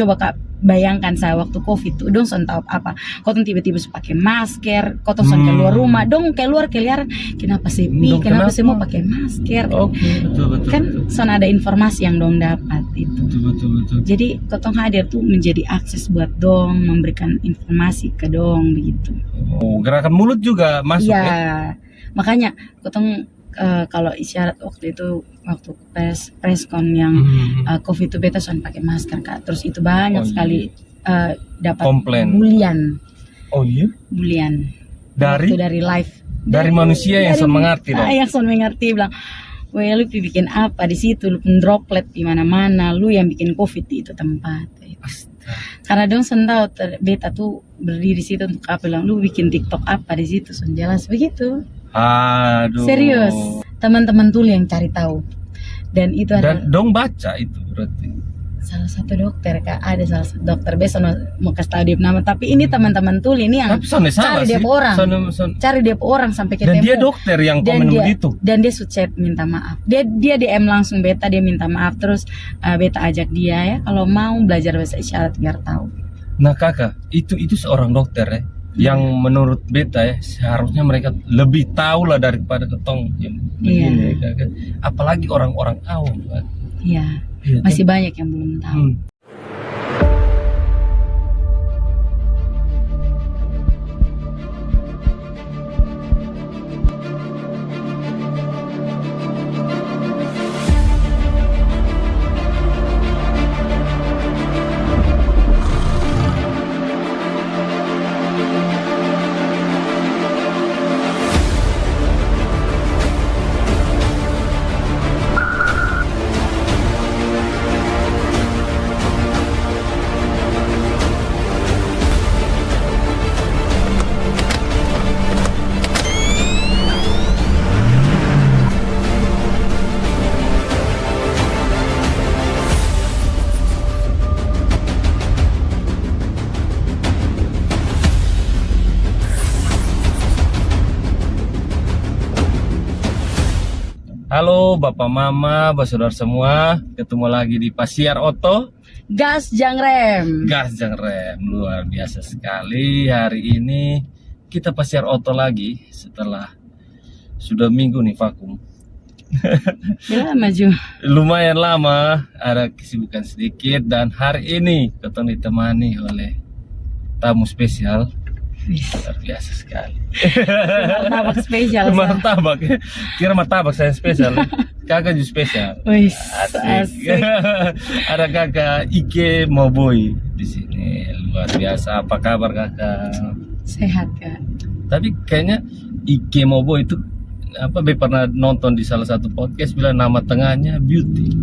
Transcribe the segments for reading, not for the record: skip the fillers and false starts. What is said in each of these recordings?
coba Kak bayangkan saya waktu COVID tuh dong son tahu apa, kotong tiba-tiba pakai masker, kotong son keluar rumah, dong keluar keliaran, kenapa sepi, kenapa semua pakai masker, betul. kan son ada informasi yang dong dapat itu. Betul. Jadi kotong hadir tuh menjadi akses buat dong, memberikan informasi ke dong begitu. Oh, gerakan mulut juga masuk ya. Makanya kotong kalau isyarat waktu itu waktu preskon yang COVID itu beta son pakai masker Kak. Terus itu banyak sekali dapat komplain. bulian. Oh iya? Bulian. Dari live. Dari manusia yang son mengerti dong. Yang son mengerti bilang, "Weh, lu bikin apa di situ? Lu droplet di mana-mana, lu yang bikin COVID di itu tempat." Karena dong son tahu beta tuh berdiri di situ untuk apa, bilang lu bikin TikTok apa di situ, son jelas begitu. Aduh. Serius, teman-teman tuh yang cari tahu. Dan itu ada dong baca itu berarti. Salah satu dokter Kak, ada salah satu dokter, besok mau kasih tahu dia nama, tapi ini teman-teman tuh ini yang cari dia orang. Cari dia orang sampai ketemu. Dan dia dokter yang komen begitu. Dan dia chat minta maaf. Dia DM langsung beta, dia minta maaf, terus beta ajak dia ya kalau mau belajar bahasa isyarat biar tahu. Nah Kakak, itu seorang dokter ya. Yang menurut beta ya seharusnya mereka lebih tahu lah daripada ketong yang begini Kakak. Apalagi orang-orang awam kan. Iya. Masih banyak yang belum tahu. Halo Bapak Mama, Saudara semua, ketemu lagi di Pasiar Oto. Gas Jangrem. Gas Jangrem, luar biasa sekali. Hari ini kita Pasiar Oto lagi setelah sudah minggu nih vakum. Ya, maju. Lumayan lama, ada kesibukan sedikit, dan hari ini kita ditemani oleh tamu spesial. Luar biasa sekali. Martabak spesial. Martabak, kira martabak saya spesial. Kakak juga spesial. Wih, asik. Ada Kakak Ike Moboy di sini. Luar biasa. Apa kabar Kakak? Sehat Kak. Tapi kayaknya Ike Moboy itu apa? Pernah nonton di salah satu podcast bilang nama tengahnya Beauty.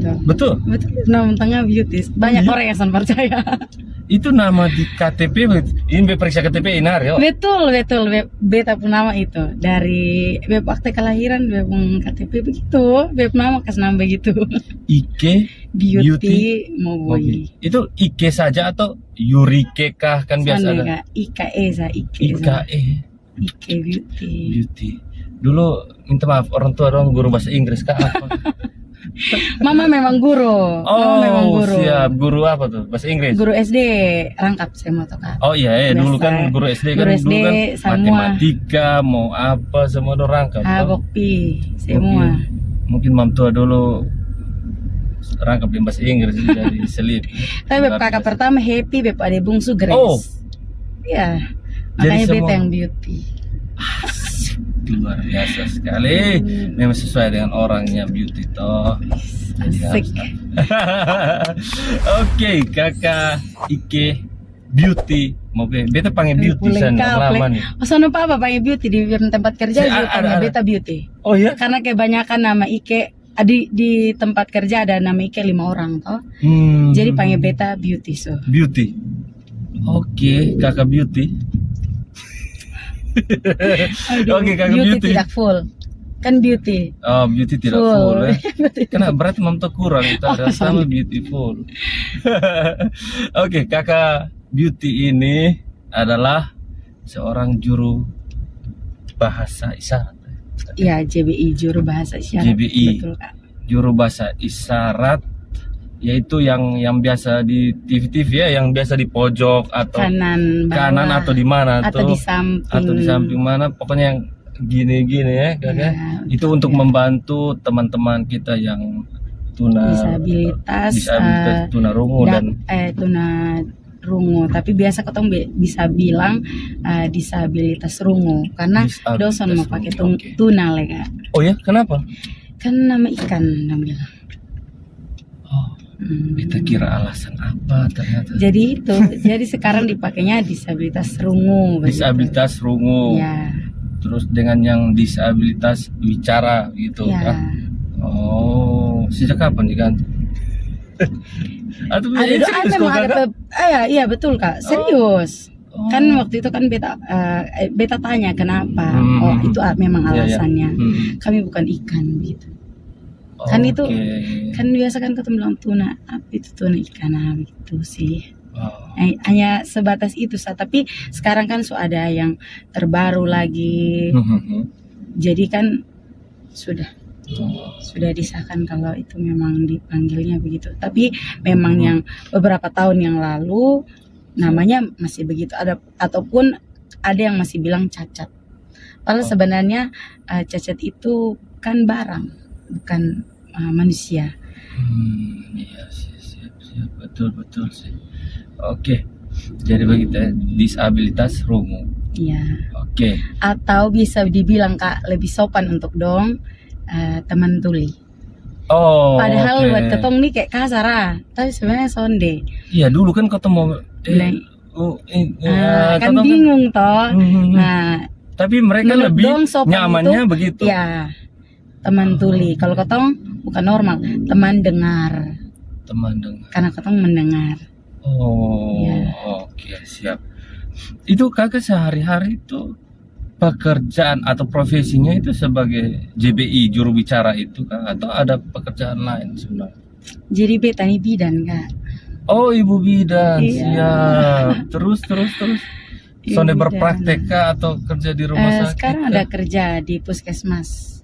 Nah, betul. Nama tengah Beauty. Banyak orang yang percaya. Itu nama di KTP, ini periksa KTP Inar ya? Betul, beta pun nama itu dari web akte kelahiran, web KTP begitu, web nama kas nama begitu. Ike Beauty Moboy. Itu Ike saja atau Yurike kah kan biasa ada? Ike Beauty. Dulu minta maaf orang tua dong, guru bahasa Inggris kah apa? Mama memang guru. Siap. Guru apa tuh? Bahasa Inggris? Guru SD rangkap saya mau Kak. Oh iya, dulu kan guru SD kan, dulu kan semua. Matematika, mau apa semua udah rangkap. Bokpi, semua. Mungkin mam tua dulu rangkap di bahasa Inggris jadi selip. Tapi kakak pertama Happy, beb ada bungsu Grace. Oh. Iya. Makanya beta yang Beauty. Luar biasa sekali. Memang sesuai dengan orangnya Beauty toh. Asik. Oke, Kakak Ike Beauty. Mau beta panggil Beauty sana lama nih. Oh, sono apa panggil Beauty di tempat kerja juga panggil beta Beauty. Oh ya? Karena kebanyakan nama Ike di tempat kerja ada nama Ike 5 orang toh. Jadi panggil beta Beauty so. Beauty. Oke, Kakak Beauty. Oke, Kakak Beauty tidak full. Kan Beauty. Oh, Beauty tidak full ya. Karena berarti mam kurang, itu ada sama beautiful. Oke, Kakak Beauty ini adalah seorang juru bahasa isyarat. Iya, JBI, juru bahasa isyarat. JBI. Betul, Kak. Juru bahasa isyarat yaitu yang biasa di TV-TV ya, yang biasa di pojok atau kanan bawah, atau di mana atau di samping, atau di samping mana, pokoknya yang gini-gini ya, Kakak. Ya, Itu untuk membantu teman-teman kita yang disabilitas tunarungu dan tunarungu, tapi biasa ketong bisa bilang disabilitas rungu karena dosen mau pakai tuna lega. Oh ya, kenapa? Kan nama ikan namanya. Oh, kita kira alasan apa ternyata. Jadi itu, jadi sekarang dipakainya disabilitas rungu. Disabilitas rungu. Ya. Terus dengan yang disabilitas bicara gitu ya. Oh, sejak kapan diganti? Atau iya betul Kak, serius. Kan waktu itu kan beta tanya kenapa. Oh, itu memang alasannya. Kami bukan ikan gitu. Kan itu kan biasa kan ketemu bilang tuna, apa itu tuna ikan gitu sih. Hanya sebatas itu tapi sekarang kan ada yang terbaru lagi. Jadi kan sudah disahkan kalau itu memang dipanggilnya begitu. Tapi memang yang beberapa tahun yang lalu namanya masih begitu, ataupun ada yang masih bilang cacat. Padahal sebenarnya cacat itu kan barang, bukan manusia. Iya, siap, betul sih. Oke, jadi begitu ya, disabilitas rungu. Iya. Oke. Atau bisa dibilang Kak lebih sopan untuk dong teman tuli. Oh. Padahal buat ketong nih kayak kasar, tapi sebenarnya sonde. Iya, dulu kan ketemu kan bingung toh. Nah, tapi mereka lebih nyamannya itu, begitu. Ya, teman tuli. Kalau ketong bukan normal, teman dengar. Karena ketong mendengar. Oh, ya. Oke, siap. Itu Kakak sehari-hari itu pekerjaan atau profesinya itu sebagai JBI juru bicara itu Kak, atau ada pekerjaan lain sebenarnya? Jadi beta nih bidan Kak. Oh, ibu bidan. Iya. Siap. Terus. Sonde berpraktek Kak atau kerja di rumah sakit? Sekarang ada kerja di puskesmas.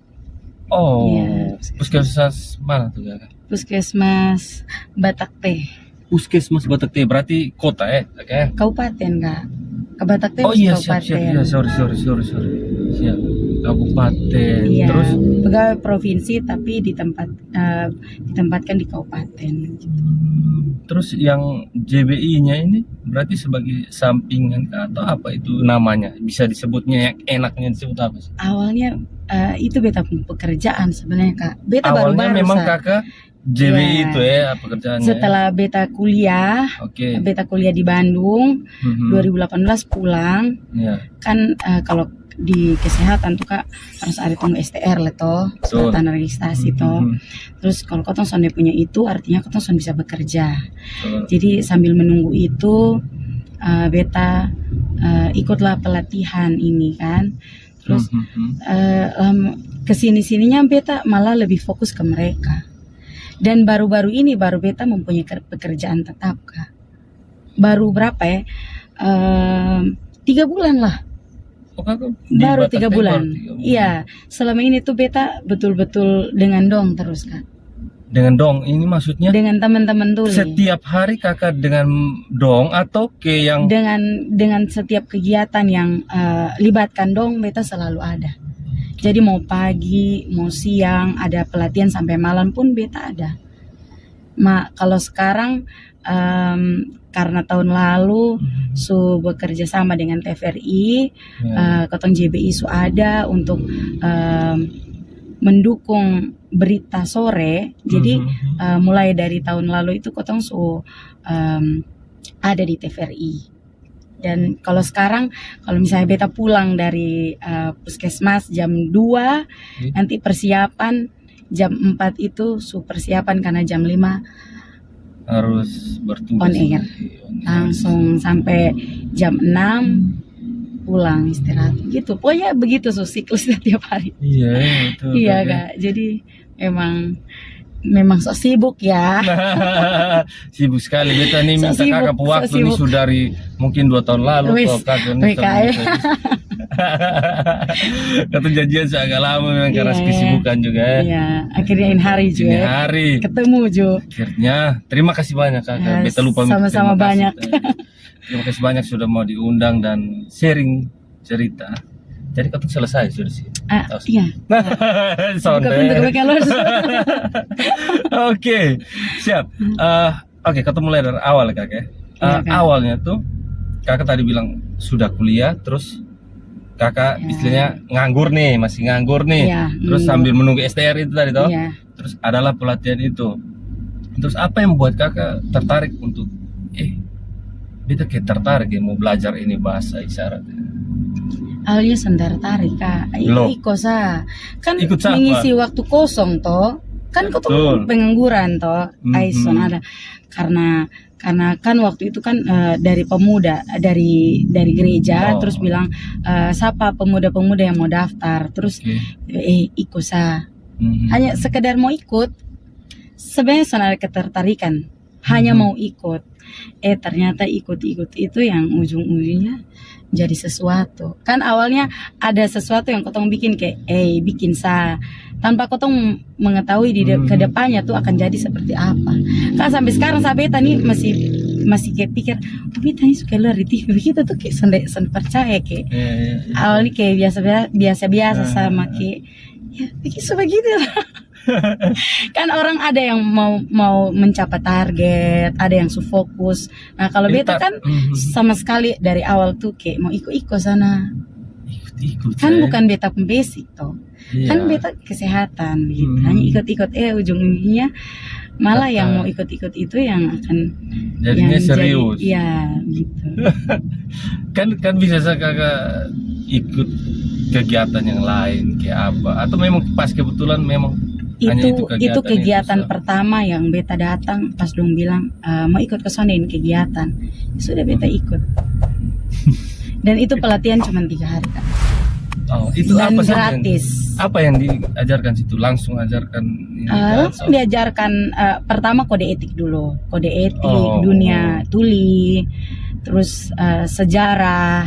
Oh, iya. Puskesmas mana tuh Kak? Puskesmas Batak Teh. Puskesmas Batak Teh berarti kota ya? Okay. Kabupaten Kak. Batak Teh. Oh iya, kabupaten. siap. Ya, sorry. Siap. Kabupaten. Iya, terus pegawai provinsi tapi ditempatkan di kabupaten. Terus yang JBI-nya ini berarti sebagai sampingan Kak, atau apa itu namanya? Bisa disebutnya yang enaknya disebut apa sih? Awalnya itu beta pekerjaan sebenarnya Kak. Beta awalnya baru-baru memang Kakak JBI itu ya pekerjaannya. Setelah beta kuliah, beta kuliah di Bandung, 2018 pulang. Kan kalau di kesehatan tuh Kak harus ada tunggu STR lah toh, surat tanda registrasi toh. Terus kalau kotong sonde punya itu artinya kotong sonde bisa bekerja. Jadi sambil menunggu itu beta ikutlah pelatihan ini kan. Terus kesini-sininya beta malah lebih fokus ke mereka. Dan baru-baru ini baru beta mempunyai pekerjaan tetap Kak. Baru berapa ya? 3 bulan lah. Baru 3 bulan. Iya, selama ini tuh beta betul-betul dengan dong terus Kak. Dengan dong, ini maksudnya? Dengan teman-teman tuli. Setiap hari Kakak dengan dong atau ke yang? Dengan setiap kegiatan yang libatkan dong, beta selalu ada. Jadi mau pagi, mau siang, ada pelatihan sampai malam pun beta ada. Kalau sekarang karena tahun lalu bekerja sama dengan TVRI, Kotong JBI ada untuk mendukung berita sore. Jadi mulai dari tahun lalu itu Kotong ada di TVRI. Dan kalau sekarang, kalau misalnya beta pulang dari puskesmas jam 2, nanti persiapan jam 4 itu persiapan karena jam 5 harus bertugas on air. Langsung sampai jam 6 pulang istirahat gitu. Pokoknya begitu siklusnya tiap hari. Iya, betul. Iya Kak. Jadi memang sok sibuk ya. Sibuk sekali. Beta nih minta kakak waktu nih sudah dari mungkin 2 tahun lalu. Kata janjian agak lama memang karena Iya, kesibukan juga ya. Iya, akhirnya ini hari Ini juga hari. ketemu Jo. Akhirnya terima kasih banyak kakak. Ya, Beta lupa minta sama-sama terima kasih. banyak. Terima kasih banyak sudah mau diundang dan sharing cerita. Jadi kau selesai sudah sih. Iya. Sonde. Buka pintu ke keluar. Oke, siap. Oke, kita mulai dari awal kakak. Iya, Kak. Awalnya tuh kakak tadi bilang sudah kuliah, terus kakak Ya. istilahnya nganggur nih, masih nganggur nih. Iya, Terus nganggur. sambil menunggu STR itu tadi toh. Iya. Terus adalah pelatihan itu. Terus apa yang membuat kakak tertarik untuk beta kayak tertarik ya mau belajar ini bahasa isyarat? Awalnya sendar tarik Kak. Loh. Ikut sa. Kan Ikut siapa? mengisi waktu kosong toh. Kan kau Betul. tuh pengangguran toh. Mhm. Aison ada. Karena kan waktu itu kan dari pemuda dari gereja Oh. terus bilang siapa pemuda-pemuda yang mau daftar terus Oke. ikut sa. Mhm. Hanya sekedar mau ikut. Sebenarnya sudah ada ketertarikan. Hanya mau ikut. Ternyata ikut-ikut itu yang ujung-ujungnya jadi sesuatu. Kan awalnya ada sesuatu yang kotong bikin kayak bikin sa tanpa kotong mengetahui di kedepannya tuh akan jadi seperti apa. Kan sampai sekarang beta nih masih kayak pikir, beta nih suka lihat di TV begitu tuh kayak sen percaya kayak Iya. awalnya kayak biasa sama kayak ya begitu. Kan orang ada yang mau mencapai target, ada yang fokus. Nah kalau beta kan sama sekali dari awal tuh kayak mau ikut sana. Ikut Kan saya. bukan beta pembasic toh. Iya. Kan beta kesehatan gitu. Hanya ikut-ikut ujung-ujungnya malah yang mau ikut-ikut itu yang akan Jadinya yang serius. Iya gitu. kan bisa saya kakak ikut kegiatan yang lain kayak apa? Atau memang pas kebetulan memang hanya itu kegiatan itu, pertama yang beta datang pas dong bilang mau ikut ke sana ini kegiatan. Sudah beta ikut. Dan itu pelatihan cuma 3 hari Kak. Oh, itu Dan apa saja gratis. apa yang diajarkan situ? Langsung ajarkan ini kan? Langsung diajarkan pertama kode etik dulu, kode etik, Oh. dunia tuli, terus sejarah,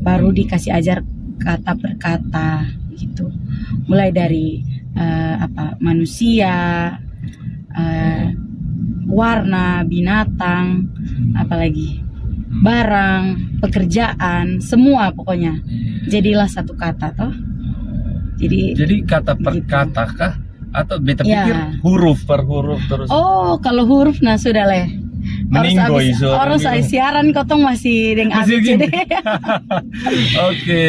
baru dikasih ajar kata per kata gitu. Mulai dari manusia, warna, binatang, apalagi barang, pekerjaan, semua pokoknya. Jadilah satu kata toh. Jadi kata per Gitu. kata kah? Atau beta Ya. pikir huruf per huruf terus Oh, kalau huruf nah sudah leh. meninggoy Orang saya siaran kotong masih dengan Masih ABCD. Oke.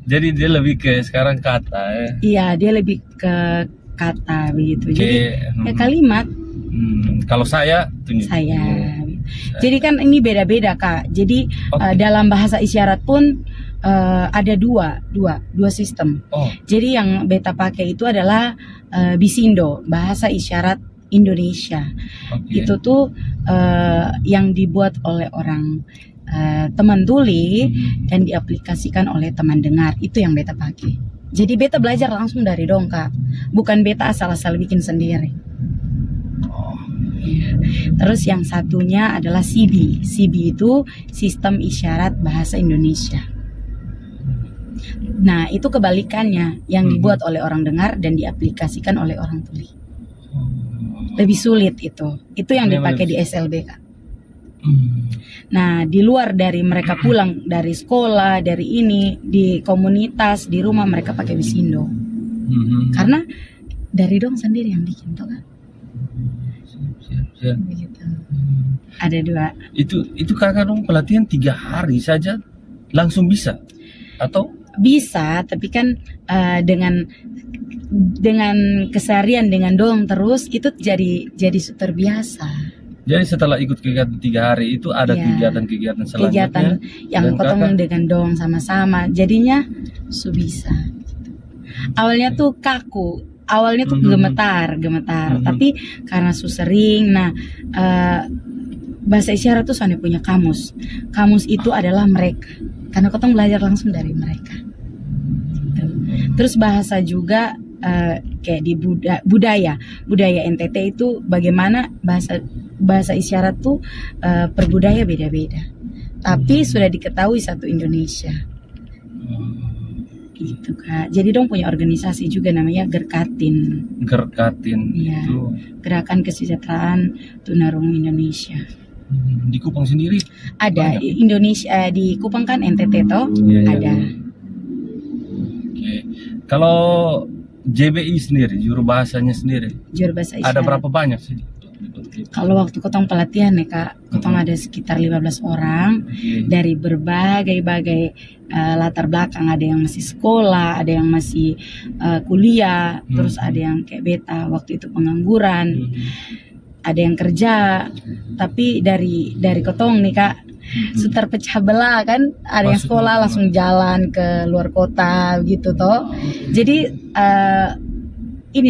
Jadi dia lebih ke sekarang kata ya. Iya, dia lebih ke kata begitu. Jadi ya kalimat kalau saya tunjuk. saya. Jadi kan ini beda-beda Kak. Jadi Oke. dalam bahasa isyarat pun ada dua sistem. Oh, Jadi yang beta pakai itu adalah Bisindo, bahasa isyarat Indonesia. oke. Itu tuh yang dibuat oleh orang teman tuli dan diaplikasikan oleh teman dengar. Itu yang beta pakai. Jadi beta belajar langsung dari dong Kak. Bukan beta asal-asal bikin sendiri. Oh, Iya. Terus yang satunya adalah CB. CB itu Sistem Isyarat Bahasa Indonesia. Nah, itu kebalikannya, yang dibuat oleh orang dengar dan diaplikasikan oleh orang tuli. Lebih sulit itu. Itu yang Memang dipakai di lebih SLB Kak. Nah, di luar dari mereka pulang dari sekolah, dari ini, di komunitas, di rumah mereka pakai Bisindo. Karena dari dong sendiri yang bikin tuh Kak. Siap. Begitu. Ada 2. Itu kakak dong pelatihan 3 hari saja langsung bisa atau Bisa, tapi kan dengan keseharian dengan dong terus itu jadi terbiasa. jadi setelah ikut kegiatan 3 hari itu ada Iya. kegiatan selanjutnya Kegiatan yang dan potong kakak- dengan dong sama-sama, jadinya bisa. Awalnya tuh kaku, awalnya tuh gemetar, tapi karena sering. Nah, bahasa isyarat tuh soalnya punya kamus. Kamus itu adalah mereka, karena kotong belajar langsung dari mereka. Gitu. Terus bahasa juga kayak di budaya NTT itu bagaimana bahasa isyarat tuh per budaya beda-beda. Tapi sudah diketahui satu Indonesia. gitu Kak. Jadi dong punya organisasi juga namanya Gerkatin. Gerkatin Iya. itu Gerakan Kesejahteraan Tunarungu Indonesia. di Kupang sendiri Ada banyak. Indonesia di Kupang kan NTT toh? Iya, iya, Ada. iya. Oke. Kalau JBI sendiri, juru bahasanya sendiri, Juru bahasa ada isyarat. berapa banyak sih? Kalau waktu kotong pelatihan ya Kak, kotong ada sekitar 15 orang Oke. dari berbagai latar belakang. Ada yang masih sekolah, ada yang masih kuliah, terus ada yang kayak beta waktu itu pengangguran, ada yang kerja. Tapi dari kotong nih Kak, sudah terpecah belah kan, ada yang Maksudnya sekolah gimana? langsung jalan ke luar kota gitu toh. Jadi ini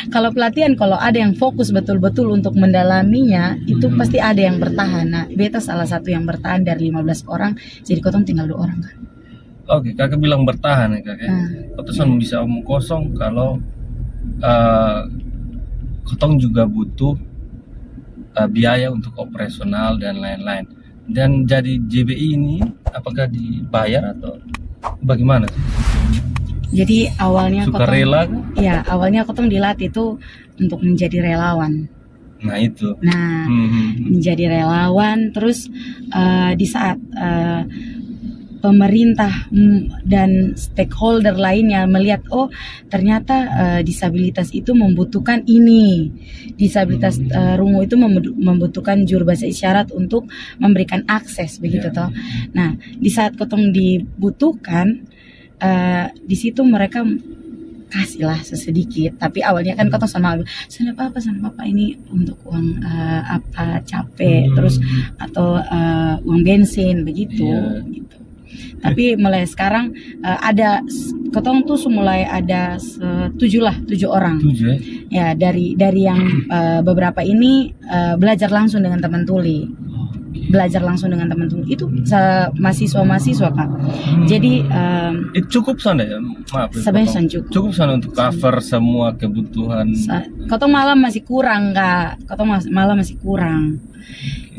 kalau pelatihan, kalau ada yang fokus betul-betul untuk mendalaminya, itu pasti ada yang bertahan. Nah, beta salah satu yang bertahan dari 15 orang, jadi kotong tinggal 2 orang kan. Oke, kakak bilang bertahan ya kakak. Kotong bisa omong kosong kalau kotong juga butuh biaya untuk operasional dan lain-lain. Dan jadi JBI ini apakah dibayar atau bagaimana sih? Jadi awalnya Sukarela kan? ya awalnya kotong dilatih itu untuk menjadi relawan. Nah itu. Nah, menjadi relawan, terus di saat pemerintah dan stakeholder lainnya melihat, oh ternyata disabilitas itu membutuhkan ini, disabilitas rungu itu membutuhkan juru bahasa isyarat untuk memberikan akses begitu toh. Nah, di saat kotong dibutuhkan, di situ mereka kasihlah sesedikit, tapi awalnya kan kotong sama apa ini untuk uang apa capek, terus atau uang bensin begitu. Gitu. Tapi mulai sekarang ada kotong tuh mulai ada 7 orang. 7 ya? Ya dari yang beberapa ini belajar langsung dengan teman tuli. Belajar langsung dengan teman-teman itu mahasiswa Kak. Jadi cukup sana ya, maaf. sebenarnya Cukup sana untuk cover semua kebutuhan. Kotong malam masih kurang Kak. Kotong malam masih kurang.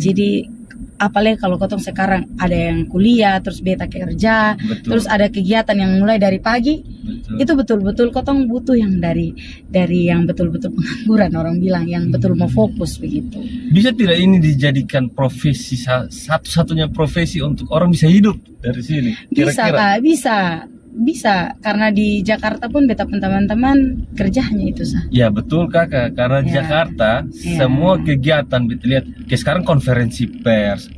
Jadi apalagi kalau kotong sekarang ada yang kuliah, terus beta kerja, terus ada kegiatan yang mulai dari pagi. Itu betul-betul kotong butuh yang dari yang betul-betul pengangguran, orang bilang yang betul mau fokus begitu. Bisa tidak ini dijadikan profesi, satu-satunya profesi untuk orang bisa hidup dari sini? Bisa Kak, bisa karena di Jakarta pun beta pun teman-teman kerjanya itu sah. Ya betul Kakak, karena di Jakarta semua kegiatan beta lihat kayak sekarang konferensi pers,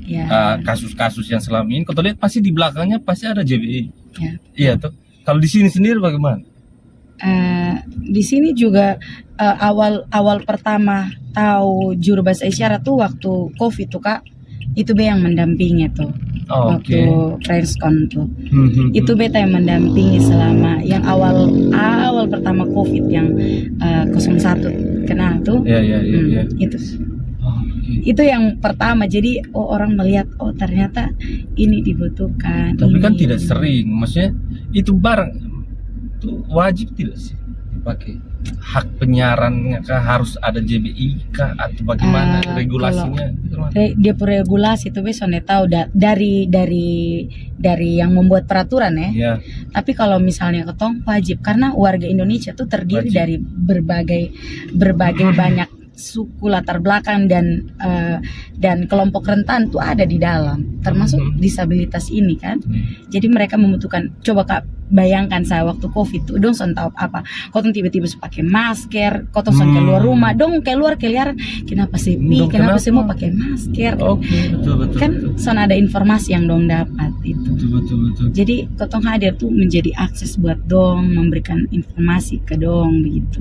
kasus-kasus yang selama ini kau lihat pasti di belakangnya pasti ada JBI. Iya tuh. Kalau di sini sendiri bagaimana? Di sini juga awal pertama tahu juru bahasa isyarat tuh waktu COVID tuh Kak, itu be yang mendampingi tuh. Waktu Friendskon tuh, itu beta yang mendampingi selama yang awal pertama COVID yang 01 kena tuh. Itu. Itu yang pertama. Jadi orang melihat, oh ternyata ini dibutuhkan. Tapi kan tidak sering, maksudnya itu barang itu wajib tidak sih dipakai? Hak penyiarannya kah harus ada JBI kah atau bagaimana regulasinya? Dia regulasi itu besok tahu dari yang membuat peraturan ya. Tapi kalau misalnya ketong wajib, karena warga Indonesia tuh terdiri dari berbagai banyak suku, latar belakang dan kelompok rentan tuh ada di dalam, termasuk disabilitas ini kan. Jadi mereka membutuhkan, coba Kak bayangkan saya waktu COVID tuh dong son tahu apa, kotong tiba-tiba pakai masker, kotong son keluar rumah, dong keluar keliaran, kenapa sepi, kenapa semua pakai masker? Betul. Kan son ada informasi yang dong dapat itu. Betul. Jadi kotong hadir tuh menjadi akses buat dong, memberikan informasi ke dong begitu.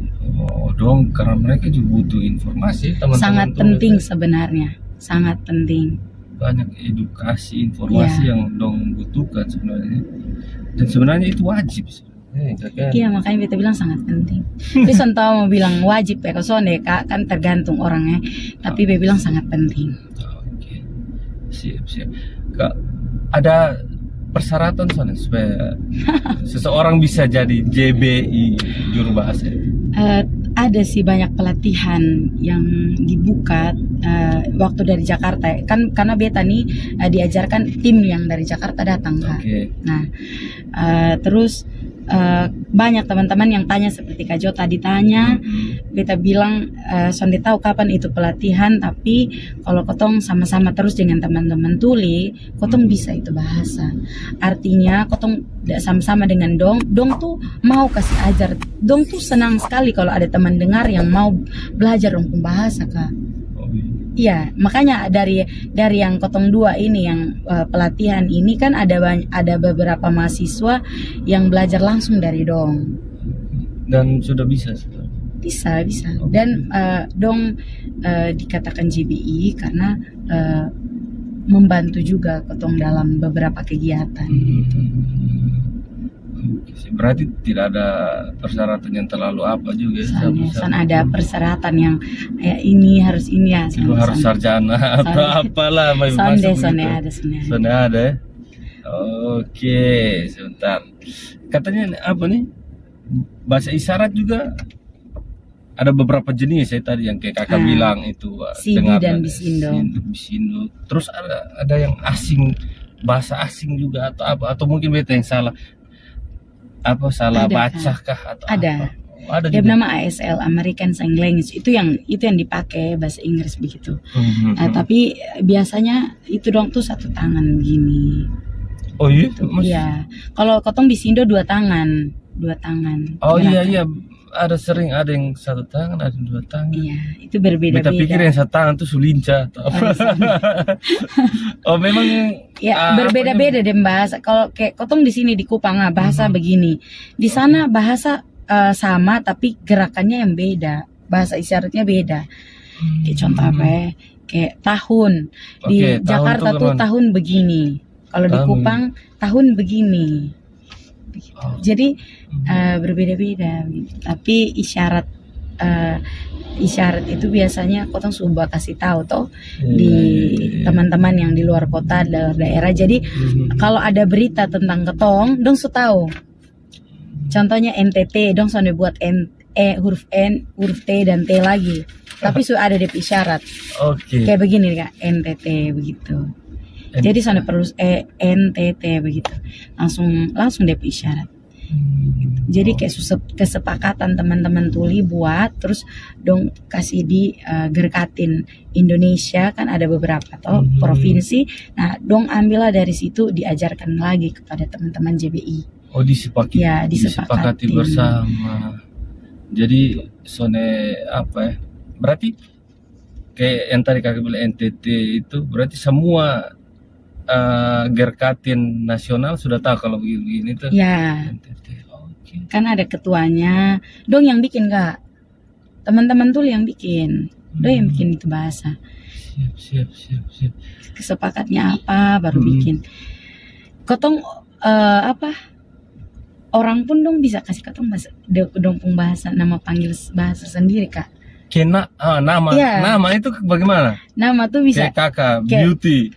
Dong karena mereka juga butuh informasi, teman-teman. Sangat penting sebenarnya, sangat penting. Banyak edukasi, informasi yang dong butuhkan sebenarnya. Dan sebenarnya itu wajib. Iya, makanya beta bilang sangat penting. Tapi son tahu mau bilang wajib ya, kalau Kak kan tergantung orangnya. Tapi beta bilang sangat penting. Oke, siap. Kak, ada persyaratan soalnya supaya seseorang bisa jadi JBI juru bahasa? ada sih banyak pelatihan yang dibuka waktu dari Jakarta kan, karena beta nih diajarkan tim yang dari Jakarta datang Kak. Oke. Nah terus banyak teman-teman yang tanya seperti Kak Jo tadi tanya, beta bilang sonde tahu kapan itu pelatihan, tapi kalau kotong sama-sama terus dengan teman-teman tuli, kotong bisa itu bahasa. Artinya kotong sama-sama dengan dong tuh mau kasih ajar, dong tuh senang sekali kalau ada teman dengar yang mau belajar dong bahasa Kak. Iya, makanya dari yang kotong dua ini yang pelatihan ini kan ada beberapa mahasiswa yang belajar langsung dari dong. Dan sudah bisa sekarang. Bisa. Dan dong dikatakan JBI karena membantu juga kotong dalam beberapa kegiatan gitu. Berarti tidak ada persyaratan yang terlalu apa juga ya? Soalnya ada persyaratan yang ini harus ini ya. Lu harus sarjana atau apalah. Sonde ada. Sonde ada ya? Oke, sebentar. Katanya apa nih? Bahasa isyarat juga ada beberapa jenis ya tadi yang kayak kakak bilang itu. Sidi dan Bisindo. Terus ada yang asing, bahasa asing juga atau apa? Atau mungkin beta yang salah. Apa salah baca kah atau ada. Apa? Ada Dia juga. nama ASL American Sign Language itu yang dipakai bahasa Inggris begitu. Tapi biasanya itu dong tuh 1 tangan begini. Oh iya? Gitu. Iya. Kalau kotong Bisindo 2 tangan. Oh iya. Ada yang 1 tangan, ada yang 2 tangan. Iya, itu berbeda-beda. Beta pikir yang 1 tangan tuh sulinca atau apa. Oh memang ya berbeda-beda deh bahasa. Kalau kayak kotong di sini di Kupang bahasa begini. Di sana bahasa sama tapi gerakannya yang beda. Bahasa isyaratnya beda. Kayak contoh apa ya? Kayak tahun. Di Jakarta tuh tahun begini. Kalau di Kupang tahun begini. Jadi berbeda-beda, tapi isyarat itu biasanya kotong sudah kasih tahu toh di teman-teman yang di luar kota daerah. Jadi kalau ada berita tentang ketong, dong su tahu. Contohnya NTT, dong sudah buat huruf N, huruf T dan T lagi. Tapi sudah ada di isyarat. Kayak begini Kak, NTT begitu. Jadi sudah perlu NTT begitu. Langsung DP isyarat. Jadi kayak kesepakatan teman-teman tuli buat terus dong kasih di gerkatin Indonesia kan ada beberapa toh provinsi. Nah, dong ambillah dari situ diajarkan lagi kepada teman-teman JBI. Oh, disepakati. Ya, disepakati bersama. Jadi sone apa ya? Berarti kayak yang tadi kakak bilang NTT itu berarti semua gerkatin nasional sudah tahu kalau begini tuh. Ya. Kan ada ketuanya, dong yang bikin Kak. Teman-teman tuh yang bikin. Dong yang bikin itu bahasa. Siap. Kesepakatnya apa baru bikin. Kotong orang pun dong bisa kasih kotong bahasa, dong pun bahasa nama panggil bahasa sendiri Kak. Nama. Ya. Nama itu bagaimana? Nama tuh bisa kayak kakak, beauty.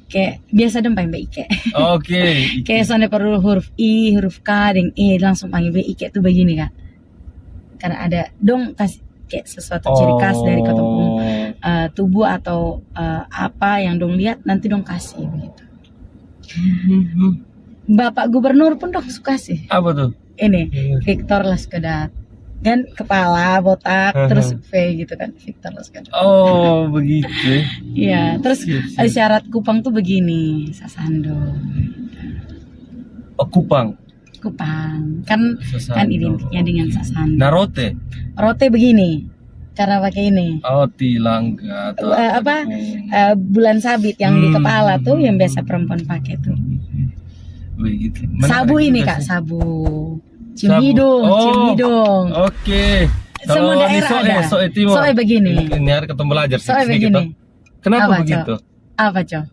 Kayak biasa dong panggil Ike. Oke. Kayak soalnya perlu huruf I, huruf K, dan E langsung panggil Ike tuh begini Kak. Karena ada dong kasih kayak sesuatu ciri khas dari ketemu tubuh atau apa yang dong lihat nanti dong kasih begitu. Bapak Gubernur pun dong suka sih. Apa tuh? Ini Victor Laskedat. Kan kepala botak terus V gitu kan, Victor Laskedat. Oh begitu. Iya, terus syarat Kupang tuh begini, Sasando. Oh Kupang kan identiknya dengan Sasando. Nah rote begini, karena pakai ini. Oh tilangga atau bulan sabit yang di kepala tuh yang biasa perempuan pakai tuh. Begitu. Sabu ini Kak, sabu. Cium hidung. Oke. Semua daerah ada. Soalnya begini. Ini hari ketemu belajar soalnya begini. Kenapa begitu? Apa Cok?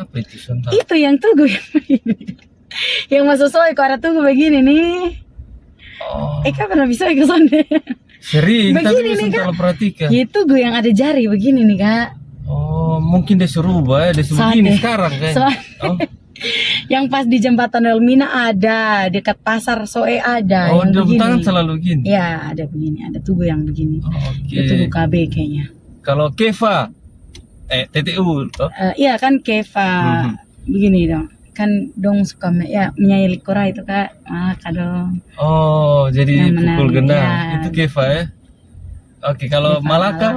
Apa itu sontak? Itu yang tugu yang begini. Yang masuk soalnya kok ada tugu begini nih. Oh. Kak pernah bisa ke sana? Sering. Begini tapi nih Kak. Perhatikan. Itu gue yang ada jari begini nih Kak. Oh, mungkin dia serubah ya, dia begini sekarang kan. Yang pas di jembatan Elmina ada, dekat pasar Soe ada. Oh, yang jam tangan begini. selalu gini. Ya, ada begini, ada tubuh yang begini. Oh, oke. Itu tubuh KB kayaknya. Kalau Keva, TTU, toh? Iya kan Keva Mhm. begini dong. Kan dong suka menyanyi likora itu kak, dong. Oh, jadi Yang pukul menari, gendang. ya. Itu Keva ya. Oke, kalau Keva, Malaka?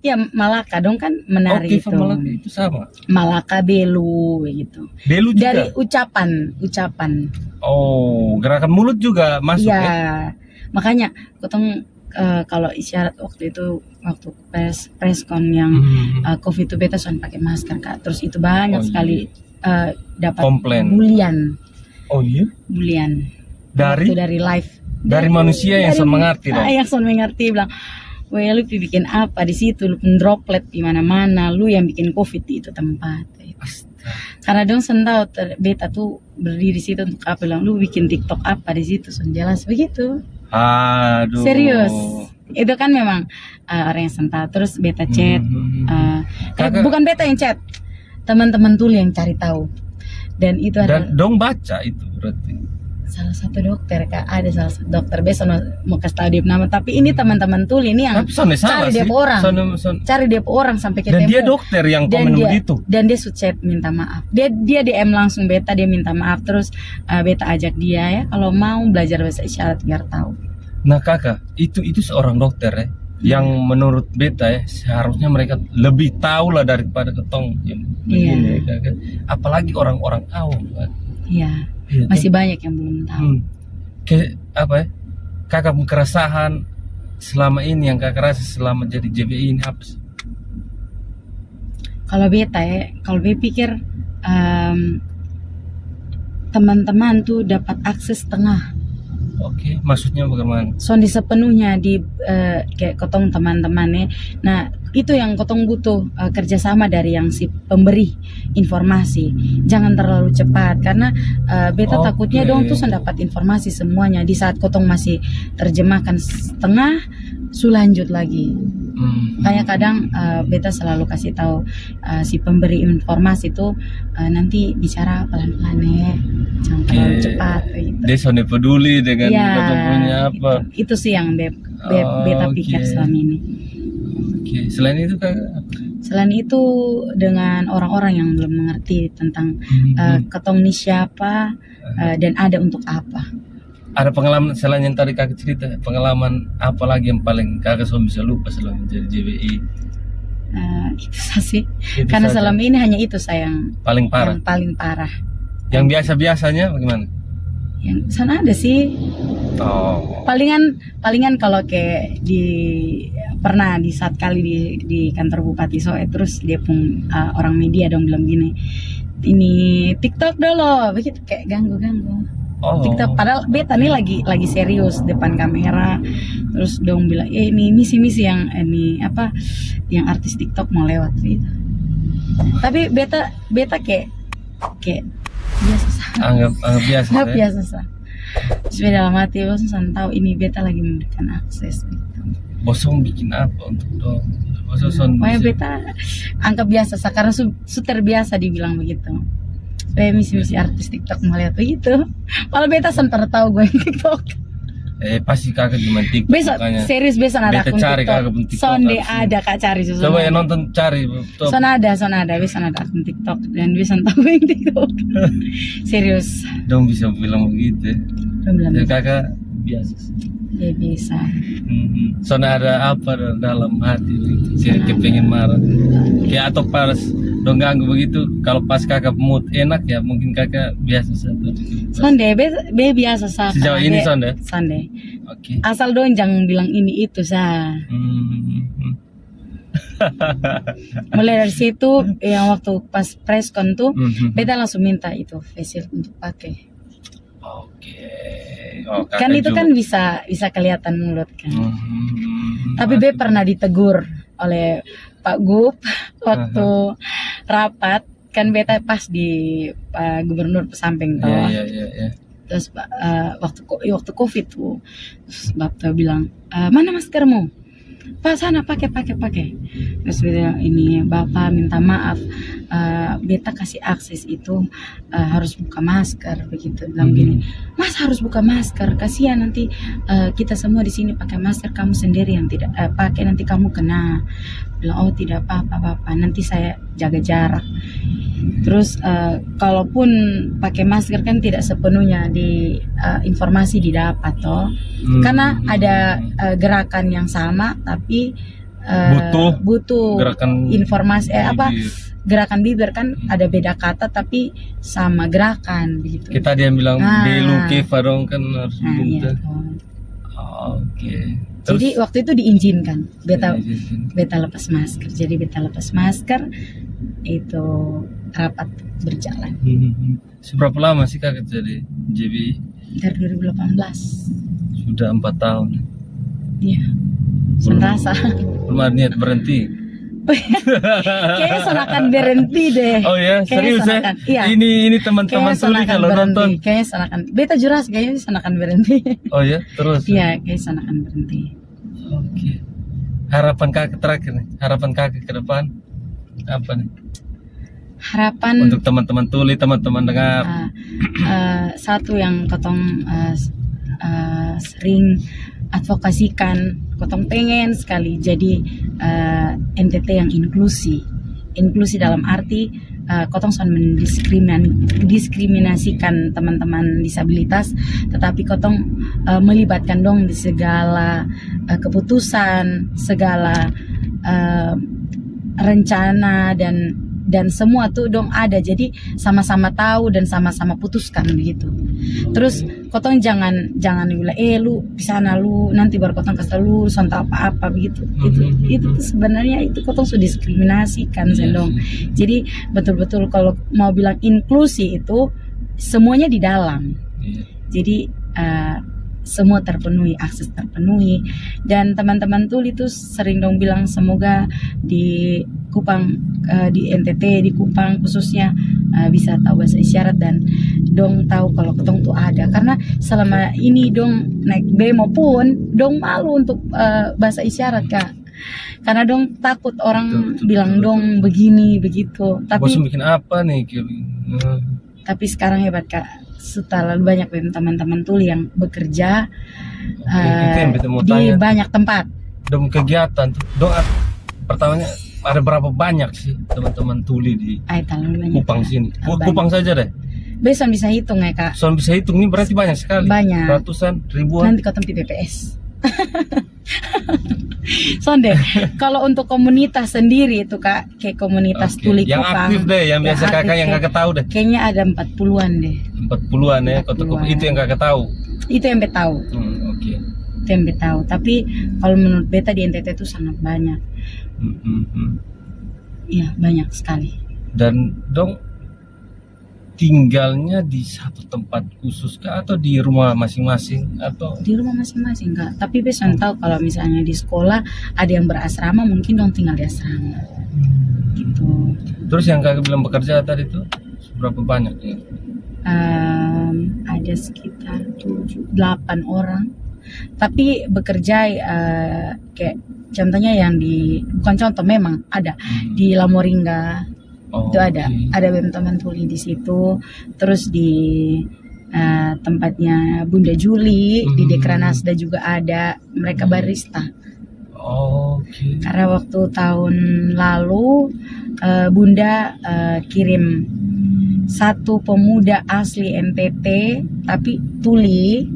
Ya Malaka dong kan Oh, menari Keva itu. Malaka itu sama. Malaka belu gitu. Belu juga. Dari ucapan. Oh, gerakan mulut juga masuk Iya. ya. Makanya ketemu kalau isyarat waktu itu waktu preskon yang Mhm. COVID itu beta soal pakai masker kak. Terus itu banyak Oh, sekali dapat Komplain. Oh iya? bulian. Dari Waktu dari live. dari manusia yang dari- mengerti dong. yang son mengerti bilang, weh lu bikin apa di situ, lu pun droplet di mana-mana, lu yang bikin COVID di itu tempat. Astaga. Karena dong sen tahu beta tuh berdiri di situ untuk apa, bilang lu bikin TikTok apa di situ, son jelas begitu. Aduh. Serius. Itu kan memang orang yang sen tahu. Terus beta chat, Mhm. Kakak- bukan beta yang chat, teman-teman tuh yang cari tahu. Dan itu ada Dan dong baca itu berarti. salah satu dokter kak, ada salah satu dokter besok mau kasih tahu dia nama, tapi ini teman-teman tuh ini yang Tapi Sone salah cari sih. dia orang. Sone- cari dia orang sampai ketemu. Dan dia dokter yang komen begitu. Dan dia chat minta maaf. Dia DM langsung beta, dia minta maaf. Terus beta ajak dia ya kalau mau belajar bahasa isyarat biar tahu. Nah kakak, itu seorang dokter ya, yang menurut beta ya seharusnya mereka lebih tahu lah daripada ketong yang begini ya, kakak. Apalagi orang-orang awam kan. Iya. Iya, Masih banyak yang belum tahu. Kayak apa ya? Kakak keresahan selama ini yang kakak rasa selama jadi JBI ini apa sih? Kalau beta ya, kalau beta pikir teman-teman tuh dapat akses tengah. Oke, maksudnya bagaimana? Sondi sepenuhnya di kayak kotong teman-teman ya. Nah itu yang kotong butuh kerjasama dari yang si pemberi informasi. Jangan terlalu cepat karena beta Oke. takutnya dong tuh dapat informasi semuanya di saat kotong masih terjemahkan setengah, lanjut lagi. Kayak kadang beta selalu kasih tahu si pemberi informasi itu nanti bicara pelan-pelan ya, jangan terlalu cepat gitu. Dia sudah peduli dengan Ya, punya apa? itu sih yang beta pikir Oke. selama ini. Oke, selain itu kakak. Selain itu dengan orang-orang yang belum mengerti tentang ketong ini siapa dan ada untuk apa. Ada pengalaman selain yang tadi kakak cerita, pengalaman apa lagi yang paling kakak so bisa lupa selama menjadi JBI? Itu sih. Itu Karena saja. selama ini hanya itu saya Paling parah. yang paling parah. Yang biasa-biasanya bagaimana? Yang sana ada sih. Oh. Palingan kalau kayak pernah di saat kali di kantor Bupati Soe, terus dia pun orang media dong bilang gini, ini TikTok dulu, begitu kayak ganggu. Oh. TikTok padahal beta nih lagi serius depan kamera, terus dong bilang ini misi yang ini apa yang artis TikTok mau lewat gitu. Tapi beta kayak biasa sah. Anggap biasa. Anggap ya? biasa sah. Sudah dalam hati bosan tahu ini beta lagi memberikan akses gitu. Bosong bikin apa untuk dong? Bosong Makanya bisa- beta anggap biasa sah karena su terbiasa dibilang begitu. Misi artis TikTok mau lihat begitu. Malah beta sempat tahu gue yang TikTok. pasti kakak cuma TikTok. Besok makanya. serius besok ada Beta akun cari TikTok. kakak pun TikTok Sonde harus. ada kak cari susun. Coba yang nonton cari. Top. Son ada besok ada akun TikTok dan bisa tahu yang TikTok. Serius. Dong bisa bilang begitu. Ya. Belum bilang Jadi kakak biasa sih. ya bisa. Soalnya ada apa dalam hati gitu. Saya kepengen marah. Kayak atau pas dong ganggu begitu. Kalau pas kakak mood enak ya mungkin kakak biasa saja. Sonde be biasa sah. Sejauh ini Sonde. Sonde. Oke. Asal dong jangan bilang ini itu sah. Mulai dari situ yang waktu pas preskon tuh beta langsung minta itu face shield untuk pakai. Oke. Oh, Kan kakak itu juga. kan bisa kelihatan mulut kan. Tapi Be be pernah ditegur oleh Pak Gup waktu rapat, kan beta pas di Pak Gubernur Pesamping toh. Iya. Terus waktu COVID tuh, terus bapak bilang, mana maskermu? Pak sana pakai. Terus beta ini bapak minta maaf, beta kasih akses itu harus buka masker begitu. Bilang gini, Mas harus buka masker, kasihan nanti kita semua di sini pakai masker, kamu sendiri yang tidak pakai nanti kamu kena. Bilang oh tidak apa-apa bapak, nanti saya jaga jarak. Terus kalaupun pakai masker kan tidak sepenuhnya di informasi didapat toh, karena ada gerakan yang sama tapi butuh gerakan informasi bibir. gerakan bibir kan ada beda kata tapi sama gerakan begitu. Kita dia bilang belu keva dong kan harus Iya, begitu. toh. Oke. Jadi waktu itu diizinkan beta lepas masker. Jadi beta lepas masker itu rapat berjalan Seberapa lama sih kakak jadi JBI? dari 2018. Sudah 4 tahun. Iya. Senrasa. Belum ada niat berhenti. Kayaknya sonakan berhenti deh. Oh ya, Kayaknya serius ya? sonakan, iya. Ini teman-teman Kayaknya tuli sonakan kalau berhenti. nonton. Kayaknya sonakan. Beta juras kayaknya sonakan berhenti. Oh ya, terus. Iya, kayaknya sonakan berhenti. Oke. Harapan kakak terakhir nih, harapan kakak ke depan apa nih? Harapan Untuk teman-teman tuli, teman-teman dengar. satu yang kotong sering advokasikan, kotong pengen sekali jadi NTT yang inklusi dalam arti kotong sudah mendiskriminasikan teman-teman disabilitas, tetapi kotong melibatkan dong di segala keputusan, segala rencana dan semua tuh dong ada, jadi sama-sama tahu dan sama-sama putuskan begitu. Terus kotong jangan bilang lu pisana lu nanti baru kotong kasih lu sontak apa begitu. Itu tuh sebenarnya itu kotong sudah diskriminasikan sendong. Jadi betul-betul kalau mau bilang inklusi itu semuanya di dalam. Jadi semua terpenuhi, akses terpenuhi, dan teman-teman tuli itu sering dong bilang semoga di Kupang, di NTT di Kupang khususnya bisa tahu bahasa isyarat dan dong tahu kalau ketong tuh ada, karena selama ini dong naik bemo pun dong malu untuk bahasa isyarat kak, karena dong takut orang bilang dong begini begitu. Tapi Bos bikin apa nih? Tapi sekarang hebat kak, setelah banyak teman-teman tuli yang bekerja di banyak tempat. Dong kegiatan tuh, pertamanya ada berapa banyak sih teman-teman tuli di Kupang sini? Kupang saja deh. Besok bisa hitung ya kak. Soal bisa hitung ini berarti banyak sekali. Banyak. Ratusan, ribuan. Nanti ketemu di PPS. Sonde, kalau untuk komunitas sendiri itu kak, kayak komunitas tuli yang Kupang. Yang aktif deh, yang biasa kakak yang kakak tahu deh. Kayaknya ada 40-an deh. 40-an ya, itu yang kakak tahu. Itu yang beta tahu. Oke. Itu yang beta tahu. Tapi kalau menurut beta di NTT itu sangat banyak. Iya, banyak sekali. Dan dong tinggalnya di satu tempat khusus kah atau di rumah masing-masing atau di rumah masing-masing kak, tapi besok tahu kalau misalnya di sekolah ada yang berasrama mungkin dong tinggal di asrama gitu. Terus yang kakak bilang bekerja tadi itu berapa banyak ya? Ada sekitar 7-8 orang, tapi bekerja kayak contohnya yang bukan contoh, memang ada di Lamoringga. Itu ada teman tuli di situ, terus di tempatnya Bunda Juli di Dekranasda juga ada, mereka barista. Karena waktu tahun lalu Bunda kirim satu pemuda asli NTT tapi tuli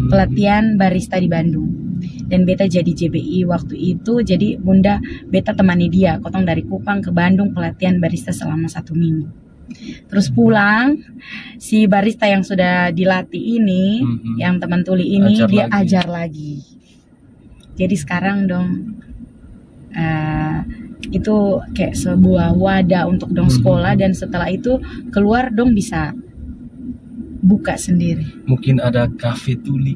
pelatihan barista di Bandung. Dan beta jadi JBI waktu itu, jadi Bunda beta temani dia, kotong dari Kupang ke Bandung pelatihan barista selama 1 minggu. Terus pulang, si barista yang sudah dilatih ini, yang teman tuli ini, dia ajar lagi. Jadi sekarang dong itu kayak sebuah wadah untuk dong sekolah, dan setelah itu keluar dong bisa buka sendiri. Mungkin ada kafe tuli,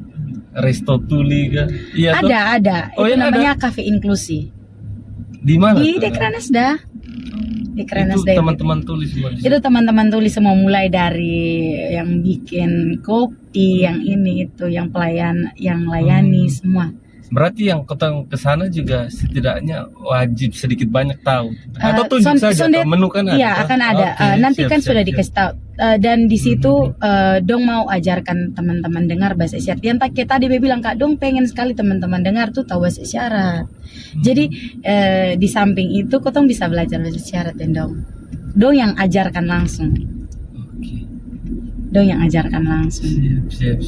resto tuli kan? Iya, ada. Itu namanya kafe inklusi. Di mana? Di Dekranasda. Itu teman-teman tuli semua. Itu teman-teman tuli semua, mulai dari yang bikin kopi, yang ini itu, yang pelayan, yang layani semua. Berarti yang kotong ke sana juga setidaknya wajib sedikit banyak tahu. Atau tunjuk saja Sondet, atau menu kan ada. iya akan ada. Oke, Nanti siap, kan siap, sudah siap. dikasih tahu. Dan di situ dong mau ajarkan teman-teman dengar bahasa isyarat. Yang kayak tadi Be bilang Kak, dong pengen sekali teman-teman dengar tuh tahu bahasa isyarat. Jadi di samping itu kotong bisa belajar bahasa isyarat dan dong yang ajarkan langsung. Oke. Dong yang ajarkan langsung. Siap.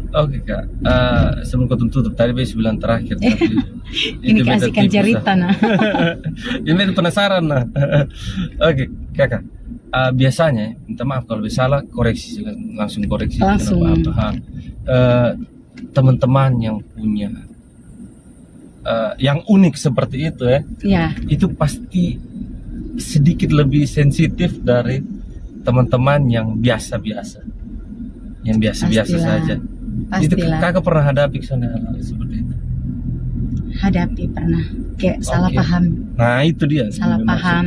Oke Kak, sebelum kau tutup tadi Be bilang terakhir tapi Ini beta kasihkan tipu, cerita Sa. nah. Ini beta penasaran nah. Oke Kakak, biasanya minta maaf kalau salah koreksi langsung koreksi. Langsung. Apa. Teman-teman yang punya yang unik seperti itu Ya, itu pasti sedikit lebih sensitif dari teman-teman yang biasa-biasa, yang biasa-biasa Pastilah. saja. Itu pastilah. Kakak pernah hadapi hal seperti itu? Hadapi pernah kayak salah Oke. paham. Nah itu dia. Salah Maksud. paham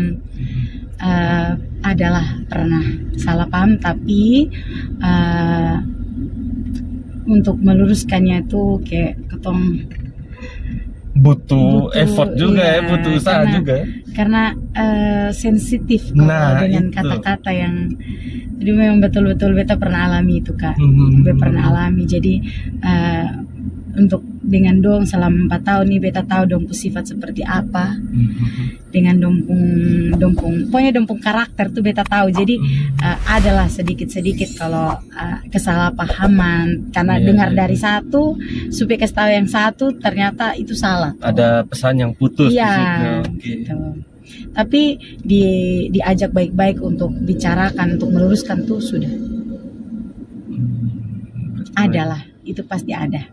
adalah pernah salah paham, tapi untuk meluruskannya itu kayak ketong Butuh effort juga iya, butuh usaha karena- juga. karena sensitif kalau Nah, dengan itu. kata-kata yang jadi memang betul-betul beta pernah alami itu Kak. Beta pernah alami, jadi untuk dengan dong selama 4 tahun nih beta tahu dong sifat seperti apa, dengan dompung pokoknya dompung karakter tuh beta tahu. Jadi adalah sedikit-sedikit kalau kesalahpahaman karena Iya, dengar iya. dari satu supaya kasih tahu yang satu ternyata itu salah. Ada pesan yang putus di Iya, situ. Oke. gitu. Tapi diajak baik-baik untuk bicarakan, untuk meluruskan tuh sudah. Adalah, itu pasti ada.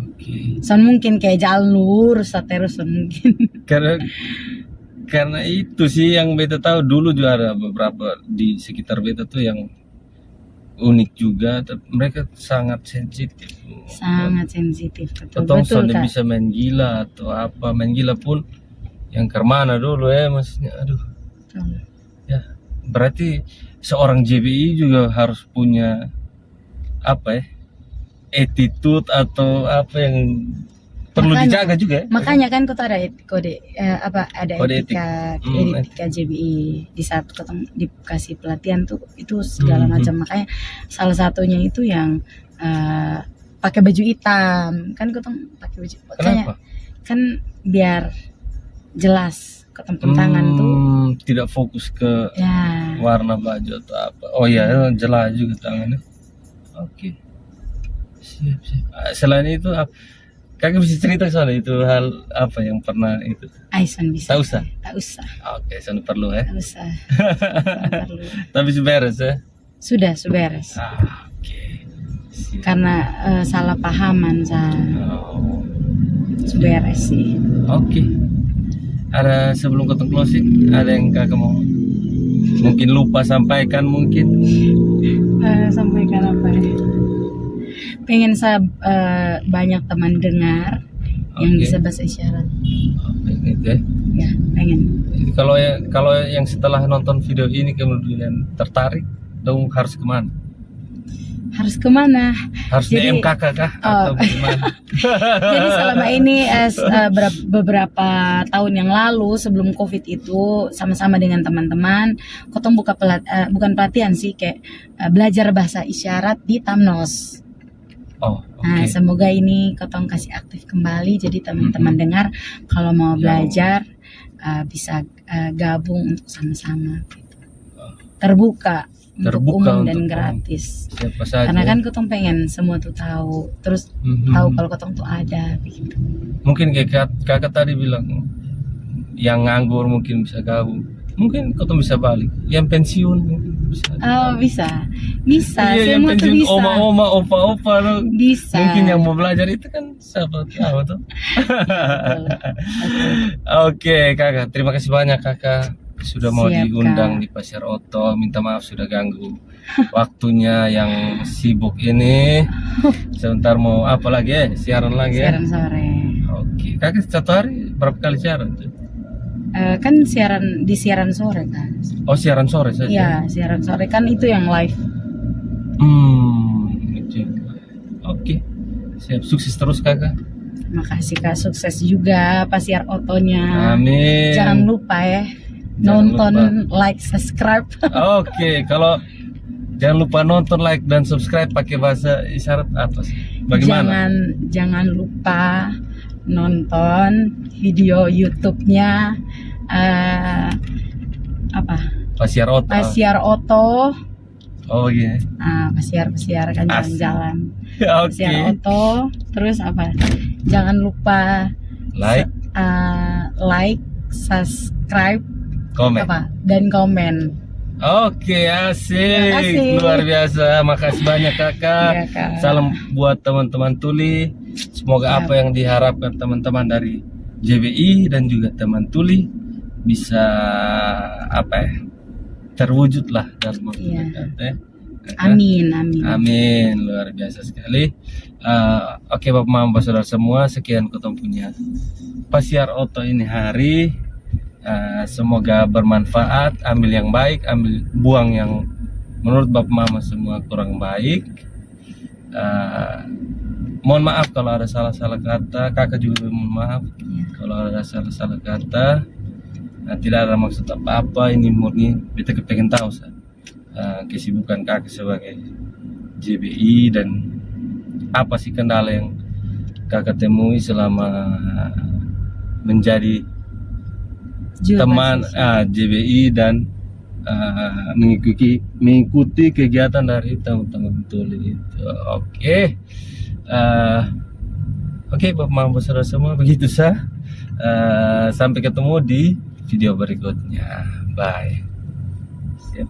Oke. Son mungkin kayak jalur terus son mungkin. Karena itu sih yang beta tahu dulu juga ada beberapa di sekitar beta tuh yang unik juga, tapi mereka sangat sensitif. Sangat sensitif, betul Atau betul soalnya Kak. bisa main gila atau apa, main gila pun yang ke mana dulu maksudnya aduh. Betul. Ya, berarti seorang JBI juga harus punya apa attitude atau apa yang perlu Makanya- dijaga juga ya. Makanya kan kota ada kode ada Kode etika, etik. etika JBI di saat kota dikasih pelatihan tuh itu segala macam. Makanya salah satunya itu yang pakai baju hitam kan kota pakai baju. Makanya Kenapa? kan biar jelas kota tangan tuh Tidak fokus ke ya. warna baju atau apa. Oh iya, jelas juga tangannya. Oke. Siap. Selain itu kakak bisa cerita soal itu hal apa yang pernah itu? Aison bisa. Tak usah. Tak usah. Oke, sana perlu Tak usah. Tak perlu. Tapi beres ya. Sudah beres. Oke. Siap. Karena salah pahaman Oh. sudah beres sih. Oke. Ada sebelum ketemu closing, ada yang kakak mau mungkin lupa sampaikan mungkin? Sampaikan apa ya? Pengen saya banyak teman dengar yang Oke. bisa bahasa isyarat. Gitu ya. Ya, pengen. Jadi kalau yang setelah nonton video ini kemudian tertarik, dong harus kemana? Harus kemana? Harus Jadi- DM kakak kah? Atau bagaimana? Jadi selama ini beberapa tahun yang lalu sebelum COVID itu sama-sama dengan teman-teman, kotong buka bukan pelatihan sih, kayak belajar bahasa isyarat di Tamnos. Oh, Nah, oke. semoga ini kotong kasih aktif kembali. Jadi teman-teman dengar kalau mau Ya. belajar bisa gabung untuk sama-sama. Terbuka untuk umum dan untuk gratis. siapa saja. Karena kan kotong pengen semua tuh tahu, terus Mhm. tahu kalau kotong tuh ada begitu. Mungkin kayak kakak tadi bilang yang nganggur mungkin bisa gabung. Mungkin kau bisa balik. Yang pensiun mungkin bisa. Oh, bisa. Iya, yang Semua tuh pensiun bisa. oma-oma, opa-opa loh. Bisa. Mungkin yang mau belajar itu kan siapa tahu tuh. Betul. Oke kakak, terima kasih banyak kakak sudah mau Siap, diundang Kak. di Pasir Oto. Minta maaf sudah ganggu waktunya yang sibuk ini. Sebentar mau apa lagi siaran lagi ya. Siaran sore. Oke, kakak satu hari berapa kali siaran tuh? Kan siaran sore kan. Oh siaran sore saja. Iya, siaran sore kan itu yang live. Itu. Oke, siap, sukses terus kakak. Makasih Kak, sukses juga pasiar otonya. Amin. Jangan lupa ya, Jangan nonton, lupa. like, subscribe. Oke, kalau jangan lupa nonton, like, dan subscribe pakai bahasa isyarat apa sih? Bagaimana? Jangan lupa nonton video YouTube-nya apa? Pasiar oto. Pasiar Oto. Oh iya. Pasiar kan Asik. jalan-jalan. Oke. Pasiar Oto. Terus apa? Jangan lupa Like, like, subscribe, komen. dan komen. Oke, asik. Makasih. Luar biasa. Makasih banyak Kakak. Iya, Kak. Salam buat teman-teman Tuli. Semoga Siap. apa yang diharapkan teman-teman dari JBI dan juga teman Tuli bisa terwujud lah dalam waktu Iya. dekat ya. Amin. Amin, luar biasa sekali. Oke Bapak Mama Saudara semua, sekian ketemu punya Pasiar Oto ini hari. Semoga bermanfaat, ambil yang baik, buang yang menurut Bapak Mama semua kurang baik. Mohon maaf kalau ada salah-salah kata, Kakak juga mohon maaf kalau ada salah-salah kata. Tidak ada maksud apa-apa, ini murni beta kepengen tahu kesibukan Kakak sebagai JBI dan apa sih kendala yang Kakak temui selama menjadi Juru teman mahasiswa. JBI dan mengikuti kegiatan dari teman-teman Tuli itu. Oke, Bapak Mama Saudara semua, begitu sah. Sampai ketemu di video berikutnya. Bye. Siap.